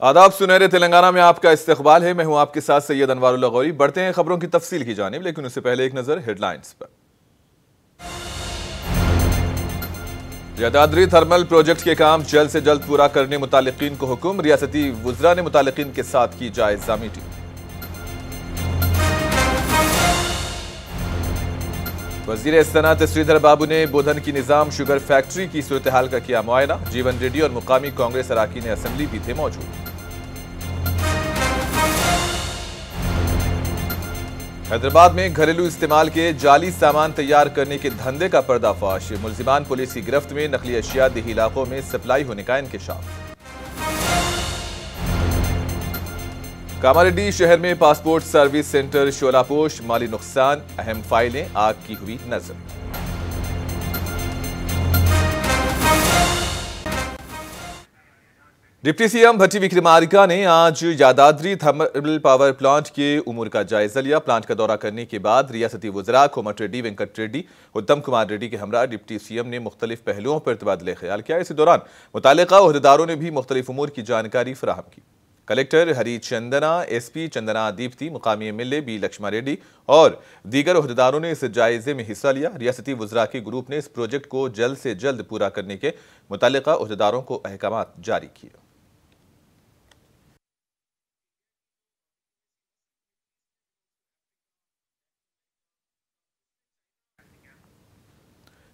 आदाब, सुनहरे तेलंगाना में आपका इस्तकबाल है। मैं हूं आपके साथ सैयद अनवारुल्लाह गौरी। बढ़ते हैं खबरों की तफसील की जानिब, लेकिन उससे पहले एक नजर हेडलाइंस पर। यादाद्री थर्मल प्रोजेक्ट के काम जल्द से जल्द पूरा करने मुतालिकीन को हुक्म। रियासती वुज़रा ने मुतालिकीन के साथ की जायजा मीटिंग। वजीर सनअत श्रीधर बाबू ने बोधन की निजाम शुगर फैक्ट्री की सूरत हाल का किया मुआयना। जीवन रेड्डी और मुकामी कांग्रेस अराकीन असेंबली भी थे मौजूद। हैदराबाद में घरेलू इस्तेमाल के जाली सामान तैयार करने के धंधे का पर्दाफाश। मुलजिमान पुलिस की गिरफ्त में। नकली अशिया देही इलाकों में सप्लाई होने का इंकशाफ। कामारेड्डी शहर में पासपोर्ट सर्विस सेंटर शोलापोश। माली नुकसान, अहम फाइलें आग की हुई नजर। डिप्टी सीएम भट्टी विक्रमार्का ने आज यादाद्री थर्मल पावर प्लांट के उमूर का जायजा लिया। प्लांट का दौरा करने के बाद रियासती वुज़रा कोमट रेड्डी, वेंकट रेड्डी, उत्तम कुमार रेड्डी के हमरा डिप्टी सीएम ने मुख्तलिफ पहलुओं पर तबादले ख्याल किया। इसी दौरान मुतालिका ओहदेदारों ने भी मुख्तलिफ उमूर की जानकारी फराहम की। कलेक्टर हरिचंदना, एसपी चंदना दीप्ति, मुकामी एमएलए बी लक्ष्मा रेड्डी और दीगर ओहदेदारों ने इस जायजे में हिस्सा लिया। रियासती वुज़रा के ग्रुप ने इस प्रोजेक्ट को जल्द से जल्द पूरा करने के मुतालिका ओहदेदारों को अहकाम जारी किए।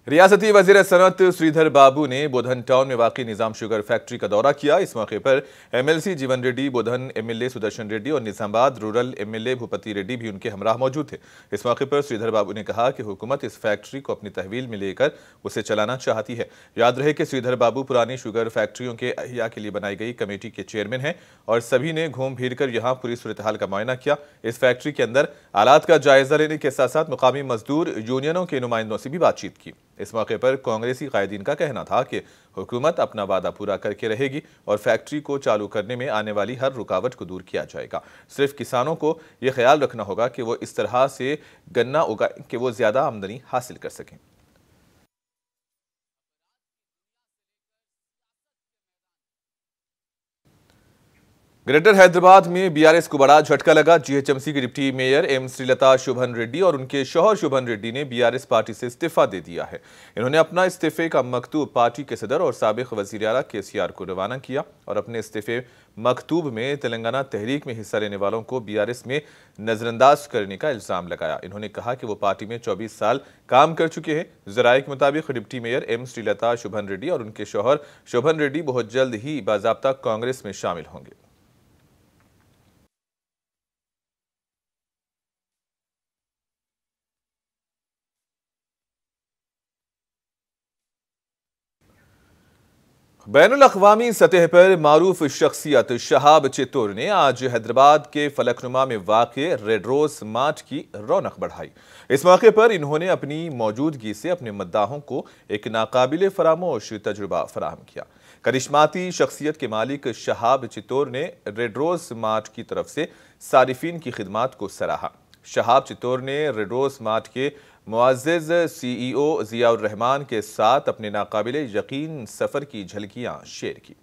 रियासती वजीर सनअत श्रीधर बाबू ने बोधन टाउन में वाकई निजाम शुगर फैक्ट्री का दौरा किया। इस मौके पर एमएलसी जीवन रेड्डी, बोधन एमएलए सुदर्शन रेड्डी और निजामाबाद रूरल एमएलए भूपति रेड्डी भी उनके हमराह मौजूद थे। इस मौके पर श्रीधर बाबू ने कहा कि हुकूमत इस फैक्ट्री को अपनी तहवील में लेकर उसे चलाना चाहती है। याद रहे कि श्रीधर बाबू पुरानी शुगर फैक्ट्रियों के अहिया के लिए बनाई गई कमेटी के चेयरमैन हैं और सभी ने घूम फिर कर यहाँ पूरी सूरत हाल का मुआयना किया। इस फैक्ट्री के अंदर आलात का जायजा लेने के साथ साथ मुकामी मजदूर यूनियनों के नुमाइंदों से भी बातचीत की। इस मौके पर कांग्रेसी कायदीन का कहना था कि हुकूमत अपना वादा पूरा करके रहेगी और फैक्ट्री को चालू करने में आने वाली हर रुकावट को दूर किया जाएगा। सिर्फ किसानों को यह ख्याल रखना होगा कि वो इस तरह से गन्ना उगाएं कि वो ज्यादा आमदनी हासिल कर सकें। ग्रेटर हैदराबाद में बीआरएस को बड़ा झटका लगा। जीएचएमसी की deputy mayor M Srilatha Shobhan Reddy और उनके शौहर शुभन रेड्डी ने बीआरएस पार्टी से इस्तीफा दे दिया है। इन्होंने अपना इस्तीफे का मकतूब पार्टी के सदर और साबिक वजीर आला केसीआर को रवाना किया और अपने इस्तीफे मकतूब में तेलंगाना तहरीक में हिस्सा लेने वालों को बीआरएस में नजरअंदाज करने का इल्जाम लगाया। इन्होंने कहा कि वो पार्टी में 24 साल काम कर चुके हैं। जराये के मुताबिक deputy mayor M Srilatha Shobhan Reddy और उनके शौहर शुभन रेड्डी बहुत जल्द ही बाज़ाब्ता कांग्रेस में शामिल होंगे। बैनुल अक़वामी सतह पर मारूफ शख्सियत शहाब चित्तूर ने आज हैदराबाद के फलकनुमा में वाक़े रेड रोज मार्च की रौनक बढ़ाई। इस मौके पर इन्होंने अपनी मौजूदगी से अपने मद्दाहों को एक नाकाबिले फरामोश तजुर्बा फराहम किया। करिश्माती शख्सियत के मालिक शहाब चित्तूर ने रेड रोज मार्च की तरफ से सारिफीन की खिदमात को सराहा। शहाब चित्तूर ने रेड रोज मार्च के मुअज़्ज़िज़ सीईओ ज़ियाउर रहमान के साथ अपने नाकाबिले यकीन सफ़र की झलकियां शेयर की।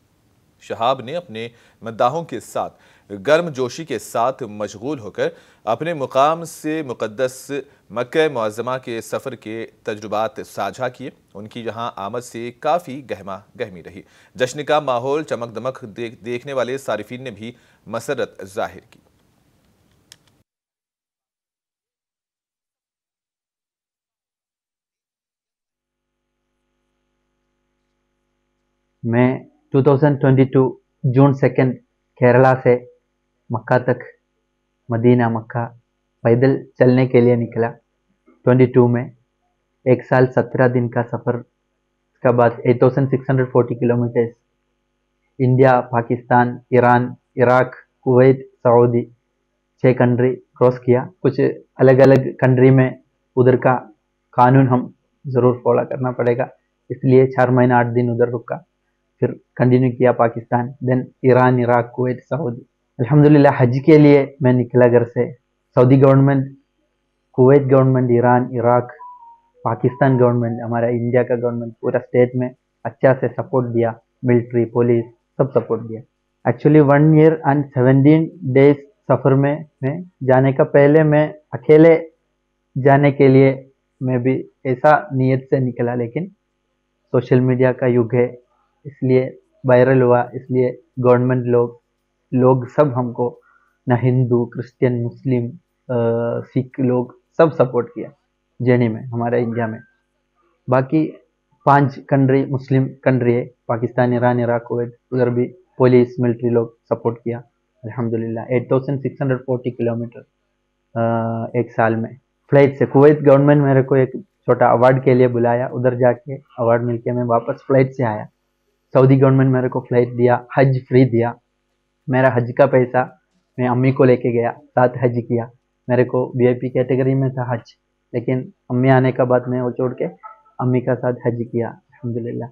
शहाब ने अपने मद्दाहों के साथ गर्मजोशी के साथ मशगूल होकर अपने मुकाम से मुक़द्दस मक्का मुअज़्ज़मा के सफ़र के तजुर्बात साझा किए। उनकी यहाँ आमद से काफ़ी गहमा गहमी रही। जश्न का माहौल चमक दमक देखने वाले सारिफीन ने भी मसरत जाहिर की। मैं 2022 जून 2 केरला से मक्का तक मदीना मक्का पैदल चलने के लिए निकला। 22 में 1 साल 17 दिन का सफ़र के बाद 8640 kilometres India, Pakistan, Iran, Iraq, Kuwait, Saudi 6 country cross किया। कुछ अलग अलग कंट्री में उधर का कानून हम ज़रूर फॉलो करना पड़ेगा, इसलिए 4 महीना 8 दिन उधर रुका। फिर कंटिन्यू किया Pakistan, then Iran, Iraq, Kuwait, Saudi. अल्हम्दुलिल्लाह हज के लिए मैं निकला घर से। Saudi government, Kuwait government, Iran, Iraq, Pakistan government, हमारा इंडिया का गवर्नमेंट पूरा स्टेट में अच्छा से सपोर्ट दिया। मिलिट्री, पुलिस सब सपोर्ट दिया। एक्चुअली 1 year and 17 days सफ़र में मैं जाने का पहले मैं अकेले जाने के लिए मैं भी ऐसा नीयत से निकला, लेकिन सोशल मीडिया का युग है इसलिए वायरल हुआ, इसलिए गवर्नमेंट लोग सब हमको, ना हिंदू क्रिश्चियन मुस्लिम सिख लोग सब सपोर्ट किया जर्नी में हमारे इंडिया में। बाकी 5 कंट्री मुस्लिम कंट्री है, पाकिस्तान, ईरान, इराक, कुवैत, उधर भी पुलिस मिलिट्री लोग सपोर्ट किया अल्हम्दुलिल्लाह। 8640 किलोमीटर एक साल में फ्लाइट से। कुवैत गवर्नमेंट मेरे को एक छोटा अवार्ड के लिए बुलाया, उधर जाके अवार्ड मिलके मैं वापस फ्लाइट से आया। सऊदी गवर्नमेंट मेरे को फ्लाइट दिया, हज फ्री दिया। मेरा हज का पैसा मैं अम्मी को लेके गया, साथ हज किया। मेरे को वीआईपी कैटेगरी में था हज, लेकिन अम्मी आने का बाद मैं वो छोड़ के अम्मी का साथ हज किया अल्हम्दुलिल्लाह।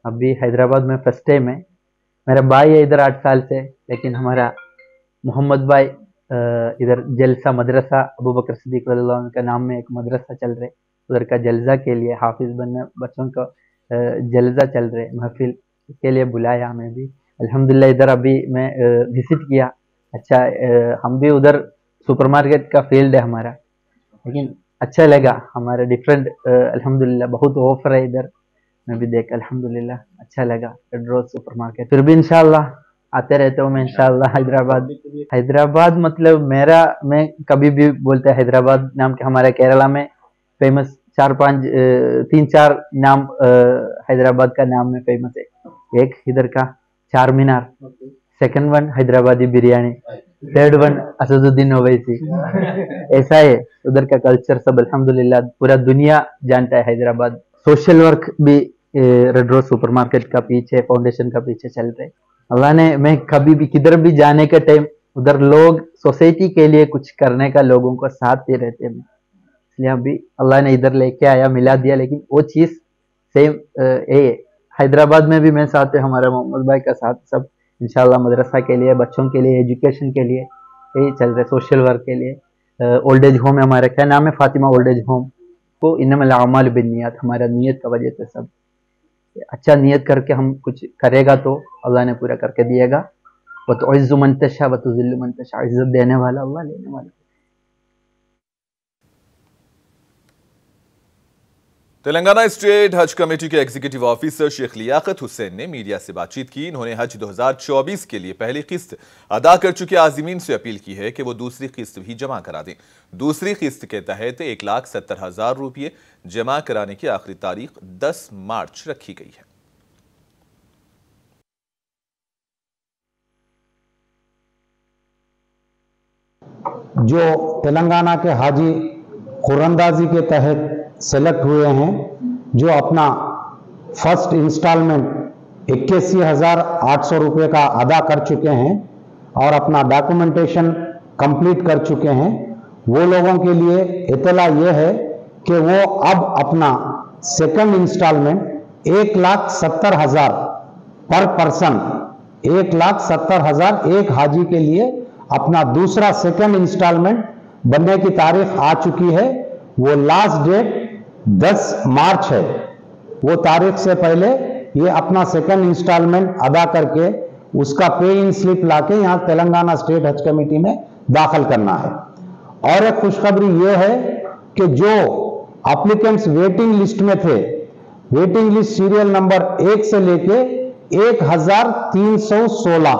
अभी हैदराबाद में फर्स्ट टाइम है। मेरा भाई है इधर 8 साल से, लेकिन हमारा मोहम्मद भाई इधर जलसा मदरसा अबू बकर सिद्दीक रज़ियल्लाहु अन्हु का नाम में एक मदरसा चल रहे, उधर का जलसा के लिए हाफिज बनने बच्चों का जलसा चल रहे महफिल के लिए बुलाया। मैं भी अल्हम्दुलिल्लाह इधर अभी मैं विजिट किया। अच्छा, हम भी उधर सुपरमार्केट का फील्ड है हमारा, लेकिन अच्छा लगा हमारा डिफरेंट अल्हम्दुलिल्लाह बहुत ऑफर है इधर। मैं भी देख अल्हम्दुलिल्लाह अच्छा लगा रेड रोज सुपरमार्केट। फिर भी इंशाल्लाह आते रहते हूँ मैं इंशाल्लाह हैदराबाद। हैदराबाद मतलब मैं कभी भी बोलते हैं हैदराबाद नाम के हमारे केरला में फेमस 3-4 नाम हैदराबाद का नाम में फेमस है। एक इधर का Charminar, second one Hyderabadi biryani, third one Asaduddin Owaisi. ऐसा है उधर का कल्चर सब अल्हम्दुलिल्लाह, पूरा दुनिया जानता है हैदराबाद। सोशल वर्क भी रेड रोज सुपरमार्केट का पीछे, फाउंडेशन का पीछे चल रहे। अल्लाह ने, मैं कभी भी किधर भी जाने के टाइम उधर लोग सोसाइटी के लिए कुछ करने का लोगों को साथ दे रहते हैं, इसलिए अभी अल्लाह ने इधर लेके आया, मिला दिया। लेकिन वो चीज़ सेम हैदराबाद में भी मैं साथ है, हमारे मोहम्मद भाई का साथ सब इंशाल्लाह मदरसा के लिए, बच्चों के लिए, एजुकेशन के लिए यही चल रहा है, सोशल वर्क के लिए। ओल्ड एज होम है हमारा, क्या नाम है, फातिमा ओल्ड एज होम को इन्नमल अमाल बिन्नियात, हमारा नियत का वजह से सब अच्छा नियत करके हम कुछ करेगा तो अल्लाह ने पूरा करके दिएगा। वो तो इज़्ज़ु मन तशा व तुज़िल्लु मन तशा, इज्जत देने वाला अल्लाह, लेने वाला। तेलंगाना स्टेट हज कमेटी के एग्जीक्यूटिव ऑफिसर शेख लियाकत हुसैन ने मीडिया से बातचीत की। इन्होंने हज 2024 के लिए पहली किस्त अदा कर चुके आजिमीन से अपील की है कि वो दूसरी किस्त भी जमा करा दें। दूसरी किस्त के तहत 1,70,000 रुपये जमा कराने की आखिरी तारीख 10 मार्च रखी गई है। जो तेलंगाना के हाजी कुरंदाजी के तहत सेलेक्ट हुए हैं, जो अपना फर्स्ट इंस्टॉलमेंट 81,800 रुपये का अदा कर चुके हैं और अपना डॉक्यूमेंटेशन कंप्लीट कर चुके हैं, वो लोगों के लिए इतला ये है कि वो अब अपना सेकंड इंस्टॉलमेंट 1,70,000 पर पर्सन, 1,70,000 एक हाजी के लिए अपना दूसरा सेकंड इंस्टॉलमेंट बनने की तारीख आ चुकी है। वो लास्ट डेट 10 मार्च है। वो तारीख से पहले ये अपना सेकंड इंस्टॉलमेंट अदा करके उसका पे इन स्लिप लाके यहाँ तेलंगाना स्टेट हज कमेटी में दाखिल करना है। और एक खुशखबरी ये है कि जो एप्लीकेंट्स वेटिंग लिस्ट में थे, वेटिंग लिस्ट सीरियल नंबर 1 से लेके 1,316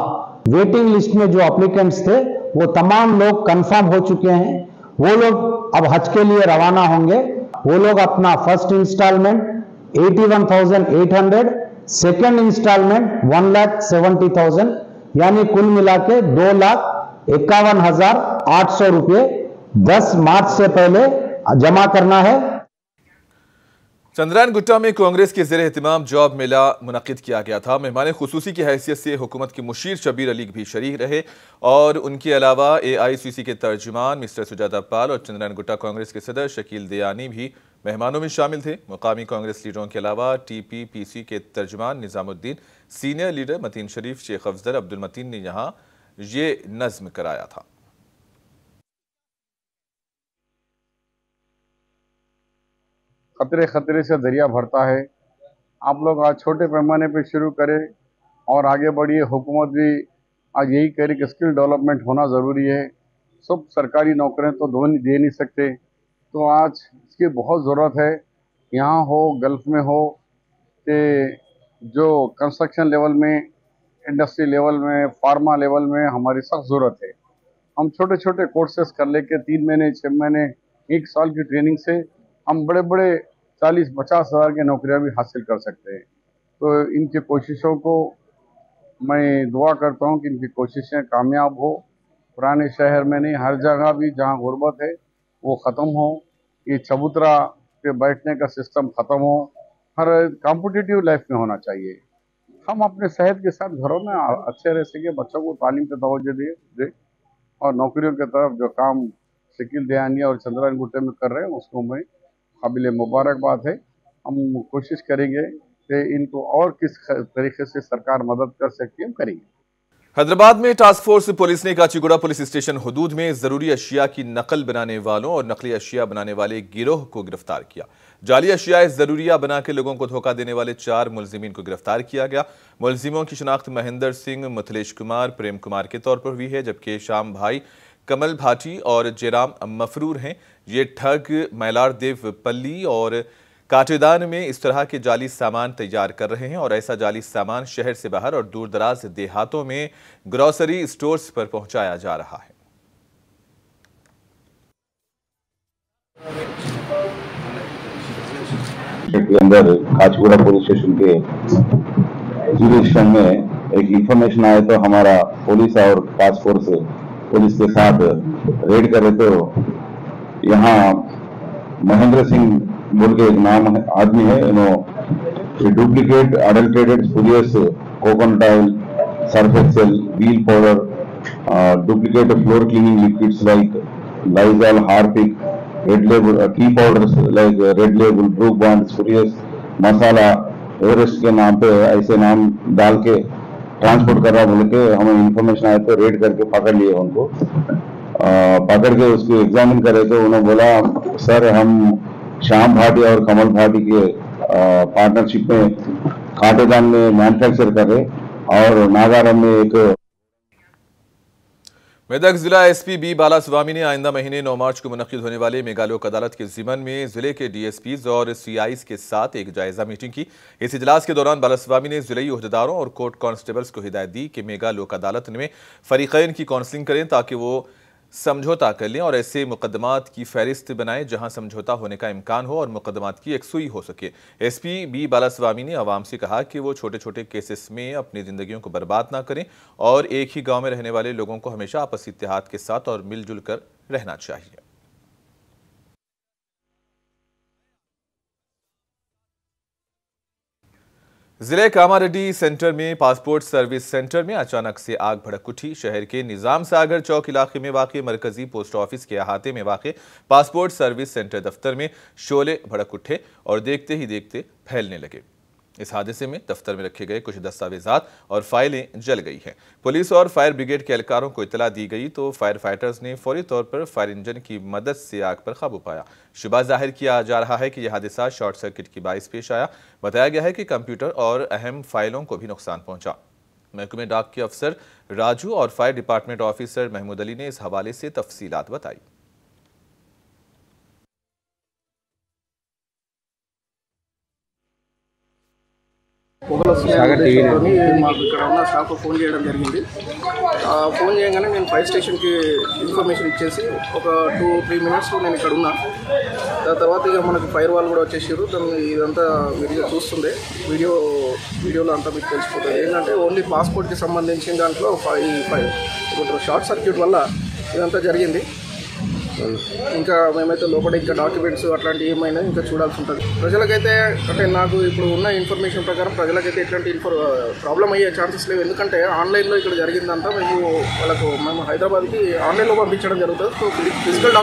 वेटिंग लिस्ट में जो एप्लीकेंट्स थे वो तमाम लोग कंफर्म हो चुके हैं। वो लोग अब हज के लिए रवाना होंगे। वो लोग अपना फर्स्ट इंस्टॉलमेंट 81,800, सेकेंड इंस्टॉलमेंट 1,70,000, यानी कुल मिला के 2,51,800 रुपये 10 मार्च से पहले जमा करना है। चंद्रायन गुट्टा में कांग्रेस के ज़ेरे एहतिमाम जॉब मेला मुनक़िद किया गया था। मेहमान खुसूसी की हैसियत से हुकूमत के मुशीर शबीर अली भी शरीक रहे और उनके अलावा AICC के तर्जुमान मिस्टर सुजाता पाल और चंद्रायन गुट्टा कांग्रेस के सदर शकील दयानी भी मेहमानों में शामिल थे। मुकामी कांग्रेस लीडरों के अलावा TPPC के तर्जुमान निज़ामुद्दीन, सीनियर लीडर मतीन शरीफ, शेख अफजल, अब्दुल मतीन ने यहाँ ये नज़्म कराया था। खतरे खतरे से दरिया भरता है। आप लोग आज छोटे पैमाने पे शुरू करें और आगे बढ़िए। हुकूमत भी आज यही कह रहे कि स्किल डेवलपमेंट होना ज़रूरी है। सब सरकारी नौकरियां तो दे नहीं सकते, तो आज इसकी बहुत ज़रूरत है। यहाँ हो, गल्फ में हो, कि जो कंस्ट्रक्शन लेवल में, इंडस्ट्री लेवल में, फार्मा लेवल में हमारी सख्त ज़रूरत है। हम छोटे छोटे कोर्सेस कर लेके 3 महीने 6 महीने 1 साल की ट्रेनिंग से हम बड़े बड़े 40-50 हज़ार की नौकरियां भी हासिल कर सकते हैं। तो इनकी कोशिशों को मैं दुआ करता हूं कि इनकी कोशिशें कामयाब हो। पुराने शहर में नहीं, हर जगह भी जहां गुर्बत है वो ख़त्म हो। ये चबूतरा पे बैठने का सिस्टम ख़त्म हो। हर कॉम्पिटिटिव लाइफ में होना चाहिए। हम अपने सेहत के साथ घरों में अच्छे रह सके, बच्चों को तालीम पे तवज्जो दे और नौकरियों की तरफ जो काम शकील दयानिया और चंद्रायन गुट्टे में कर रहे हैं उसको मैं काबिल मुबारकबाद है। हम कोशिश करेंगे कि इनको और किस तरीके से सरकार मदद कर सकती है, हम करेंगे। हैदराबाद में टास्क फोर्स पुलिस ने काचीगुड़ा पुलिस स्टेशन हुदूद में जरूरी अशिया की नकल बनाने वालों और नकली अशिया बनाने वाले गिरोह को गिरफ्तार किया। जाली अशिया जरूरिया बना के लोगों को धोखा देने वाले 4 मुलजिमीन को गिरफ्तार किया गया। मुलजिमों की शिनाख्त महेंद्र सिंह, मिथिलेश कुमार, प्रेम कुमार के तौर पर हुई है, जबकि श्याम भाई, कमल भाटी और जयराम मफरूर हैं। ये ठग मैलार देव पल्ली और काटेदान में इस तरह के जाली सामान तैयार कर रहे हैं और ऐसा जाली सामान शहर से बाहर और दूर दराज देहातों में ग्रोसरी स्टोर्स पर पहुंचाया जा रहा है। के अंदर काचीगुड़ा पुलिस स्टेशन के जुरिडिक्शन में एक इंफॉर्मेशन आया, तो हमारा पुलिस और टास्क फोर्स पुलिस के साथ रेड कर रहे। तो यहाँ महेंद्र सिंह बोल के एक नाम आदमी है, duplicate adulterated spurious coconut oil, Surf Excel, Wheel powder, duplicate floor cleaning liquids like Lysol, Harpic, Red Label tea powders like Red Label, Brooke Bond, spurious masala, Everest के नाम पे ऐसे नाम डाल के ट्रांसपोर्ट कर रहा बोल के हमें इंफॉर्मेशन आया, तो रेड करके पकड़ लिए उनको। पकड़ के उसको एग्जामिन करे तो उन्होंने बोला, सर हम श्याम भाटी और कमल भाटी के पार्टनरशिप में काटेदान में मैन्युफैक्चर कर रहे और नागारम में एक। मेदक जिला एसपी बी बालास्वामी ने आइंदा महीने 9 मार्च को मुनक्किद होने वाले मेगा लोक अदालत के ज़िमन में जिले के डीएसपीज और सीआईज के साथ एक जायजा मीटिंग की। इस इजलास के दौरान बालास्वामी ने जिले ओहदेदारों और कोर्ट कांस्टेबल्स को हिदायत दी कि मेगा लोक अदालत में फरीकैन की काउंसलिंग करें ताकि वो समझौता कर लें और ऐसे मुकदमात की फहरिस्त बनाएं जहां समझौता होने का इम्कान हो और मुकदमात की यकसुई हो सके। एसपी बी बालास्वामी ने आवाम से कहा कि वो छोटे छोटे केसेस में अपनी जिंदगियों को बर्बाद ना करें और एक ही गांव में रहने वाले लोगों को हमेशा आपसी इत्तेहाद के साथ और मिलजुल कर रहना चाहिए। जिले कामारेड्डी सेंटर में पासपोर्ट सर्विस सेंटर में अचानक से आग भड़क उठी। शहर के निजाम सागर चौक इलाके में वाक़े मरकजी पोस्ट ऑफिस के अहाते में वाक़े पासपोर्ट सर्विस सेंटर दफ्तर में शोले भड़क उठे और देखते ही देखते फैलने लगे। इस हादसे में दफ्तर में रखे गए कुछ दस्तावेजात और फाइलें जल गई हैं। पुलिस और फायर ब्रिगेड के एहलकारों को इतला दी गई तो फायर फाइटर्स ने फौरी तौर पर फायर इंजन की मदद से आग पर काबू पाया। शुबा जाहिर किया जा रहा है कि यह हादसा शॉर्ट सर्किट की बाइस पेश आया। बताया गया है कि कंप्यूटर और अहम फाइलों को भी नुकसान पहुंचा। महकमे डाक के अफसर राजू और fire department officer Mahmood Ali ने इस हवाले से तफसीलात बताई। మాకు ఇక్కడ ఉన్న స్టాఫ్ ఫోన్ చేయడం జరిగింది. ఫోన్ చేయగానే నేను ఫైర్ స్టేషన్కి ఇన్ఫర్మేషన్ ఇచ్చేసి ఒక 2-3 మినిట్స్లో నేను ఇక్కడ ఉన్నా. దాని తర్వాత ఇక మనకు ఫైర్ వాల్ కూడా వచ్చేసారు. దాన్ని ఇదంతా వీడియో చూస్తుండే వీడియోలో అంతా మీకు తెలిసిపోతుంది. ఏంటంటే ఓన్లీ పాస్పోర్ట్కి సంబంధించిన దాంట్లో షార్ట్ సర్క్యూట్ వల్ల ఇదంతా జరిగింది. ఇంకా మేమైతే లోపల ఇంకా డాక్యుమెంట్స్ అట్లాంటివి ఏమైనా ఇంకా చూడాల్సి ఉంటుంది. ప్రజలకైతే అంటే నాకు ఇప్పుడు ఉన్న ఇన్ఫర్మేషన్ ప్రకారం ప్రజలకైతే ఎట్లాంటి ప్రాబ్లం అయ్యే ఛాన్సెస్ లేవు. ఎందుకంటే ఆన్లైన్లో ఇక్కడ జరిగిందంతా మేము హైదరాబాద్కి ఆన్లైన్లో పంపించడం జరుగుతుంది. సో ఫిజికల్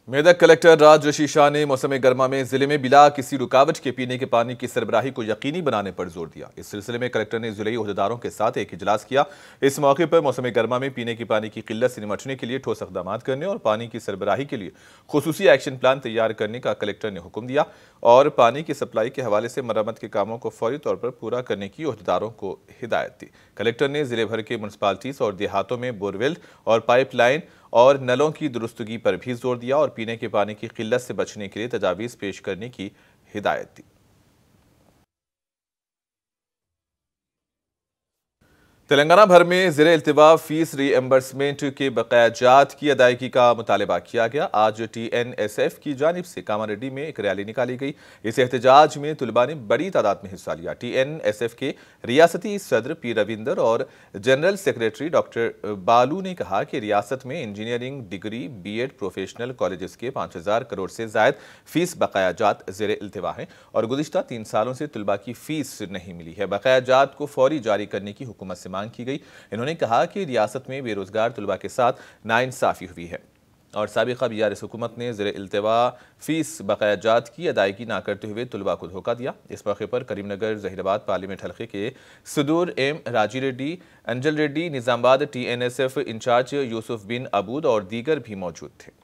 मेदक कलेक्टर राज ऋषि शाह ने मौसम गर्मा में जिले में बिला किसी रुकावट के पीने के पानी की सरबराही को यकीनी बनाने पर जोर दिया। इस सिलसिले में कलेक्टर ने जिले ओहदेदारों के साथ एक इजलास किया। इस मौके पर मौसम गर्मा में पीने के पानी की किल्लत से निपटने के लिए ठोस इक़दाम करने और पानी की सरबराही के लिए खुसूसी एक्शन प्लान तैयार करने का कलेक्टर ने हुक्म दिया और पानी की सप्लाई के हवाले से मरम्मत के कामों को फौरी तौर पर पूरा करने की ओहदेदारों को हिदायत दी। कलेक्टर ने जिले भर के म्यूनसिपालिटीज और देहातों में बोरवेल और पाइपलाइन और नलों की दुरुस्तगी पर भी जोर दिया और पीने के पानी की किल्लत से बचने के लिए तजावीज़ पेश करने की हिदायत दी। तेलंगाना भर में ज़ेरे इल्तिवा फीस रीएम्बर्समेंट के बकायाजात की अदायगी का मुतालबा किया गया। आज TNSF की जानिब से कामारेड्डी में एक रैली निकाली गई। इस एहतजाज में तुलबा ने बड़ी तादाद में हिस्सा लिया। TNSF के रियासती सदर पी रविंदर और जनरल सेक्रेटरी डॉक्टर बालू ने कहा कि रियासत में engineering degree B.Ed professional colleges के 5000 करोड़ से जायद फीस बकायाजात ज़ेरे इल्तिवा हैं और गुज़िश्ता 3 सालों से तुलबा की फीस नहीं मिली है। बकायाजात को फौरी जारी करने की हुकूमत से मांग की गई। इन्होंने कहा कि रियासत में बेरोजगार तुलबा के साथ नाइंसाफी हुई है और साबिक़ा BRS हुकूमत ने ज़ेरे इल्तिवा फीस बकायाजात की अदायगी ना करते हुए तुलबा को धोखा दिया। इस मौके पर करीमनगर ज़हीराबाद पार्लियामेंट हल्के के सदूर M राजी रेड्डी, अंजल रेड्डी, निज़ामाबाद TNSF इंचार्ज यूसुफ बिन अबूद और दीगर भी मौजूद थे।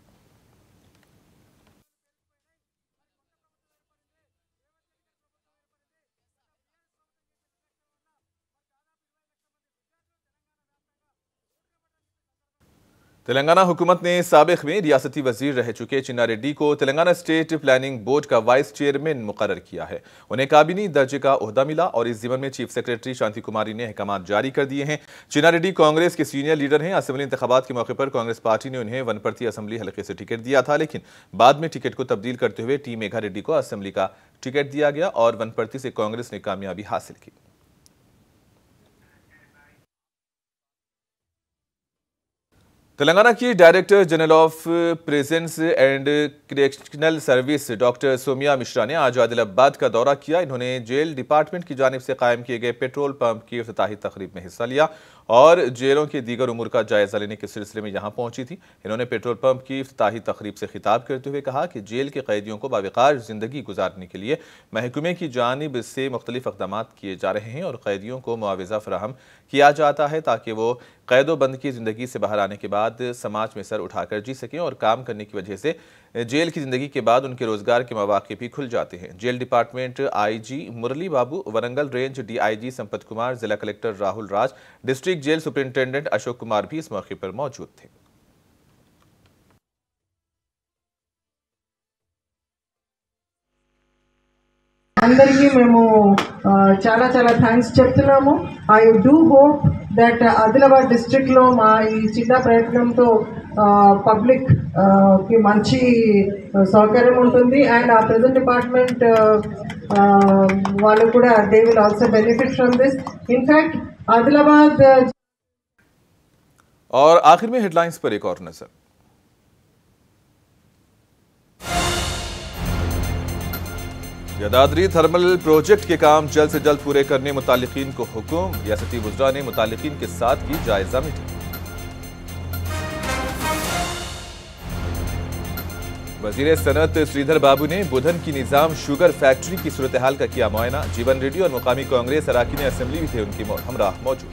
तेलंगाना हुकूमत ने साबिक़ में रियासती वजीर रह चुके चिन्ना रेड्डी को तेलंगाना स्टेट प्लानिंग बोर्ड का वाइस चेयरमैन मुकर्रर किया है। उन्हें काबिनी दर्जे का ओहदा मिला और इस ज़िम्मन में चीफ सेक्रेटरी शांति कुमारी ने अहकाम जारी कर दिए हैं। चिन्ना रेड्डी कांग्रेस के सीनियर लीडर हैं। असेंबली इंतखाबात के मौके पर कांग्रेस पार्टी ने उन्हें वनपर्ती असेंबली हल्के से टिकट दिया था, लेकिन बाद में टिकट को तब्दील करते हुए टी मेघा रेड्डी को असेंबली का टिकट दिया गया और वनपर्ती से कांग्रेस ने कामयाबी हासिल की। तेलंगाना की director general of prisons and correctional service doctor Soumya Mishra ने आज आदिलाबाद का दौरा किया। इन्होंने जेल डिपार्टमेंट की जानिब से कायम किए गए पेट्रोल पंप की इफ्तिताही तकरीब में हिस्सा लिया और जेलों के दीगर उमूर का जायजा लेने के सिलसिले में यहां पहुंची थी। इन्होंने पेट्रोल पंप की इफ्तिताही तकरीब से खिताब करते हुए कहा कि जेल के कैदियों को बावकार जिंदगी गुजारने के लिए महकमे की जानिब से मुख्तलिफ इक़दाम किए जा रहे हैं और कैदियों को मुआवजा फराहम किया जाता है ताकि वो कैदोबंद की जिंदगी से बाहर आने के बाद समाज में सर उठाकर जी सकें और काम करने की वजह से जेल की जिंदगी के बाद उनके रोजगार के मौके भी खुल जाते हैं। Jail department IG Murali Babu, Warangal range DIG Sampath Kumar, जिला collector Rahul Raj, district jail superintendent Ashok Kumar भी इस मौके पर मौजूद थे। అందరికీ మేము చాలా చాలా థ్యాంక్స్ చెప్తున్నాము. I do hope that Adilabad డిస్ట్రిక్ట్లో మా ఈ చిన్న ప్రయత్నంతో పబ్లిక్ కి మంచి సౌకర్యం ఉంటుంది అండ్ ఆ ప్రెజెంట్ డిపార్ట్మెంట్ వాళ్ళు కూడా they will also benefit from this. In fact Adilabad. और आखिर में हेडलाइंस पर एक और नजर। यदाद्री थर्मल प्रोजेक्ट के काम जल्द से जल्द पूरे करने मुतालिकीन को हुक्म। रियासती वुज़रा ने मुतालिकीन के साथ की जायजा मीटिंग। वजीर सनत श्रीधर बाबू ने बुधन की निजाम शुगर फैक्ट्री की सूरत हाल का किया मुआयना। जीवन रेड्डी और मुकामी कांग्रेस अराकीन असेंबली भी थे उनके हमरा मौजूद।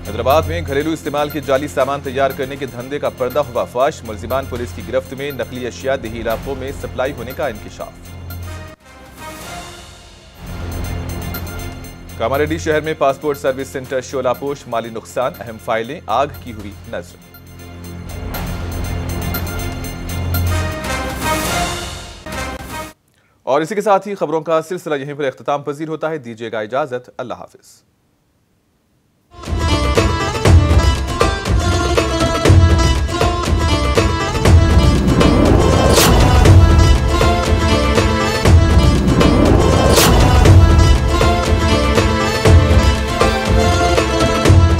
हैदराबाद में घरेलू इस्तेमाल के जाली सामान तैयार करने के धंधे का पर्दा हुआ फाश। मुलजिमान पुलिस की गिरफ्त में। नकली अशिया देही इलाकों में सप्लाई होने का इंकिशाफ। कामारेड्डी शहर में पासपोर्ट सर्विस सेंटर शोलापोश, माली नुकसान, अहम फाइलें, आग की हुई नजर। और इसी के साथ ही खबरों का सिलसिला यहीं पर इख्तिताम पजीर होता है। दीजिएगा इजाजत। अल्लाह हाफिज।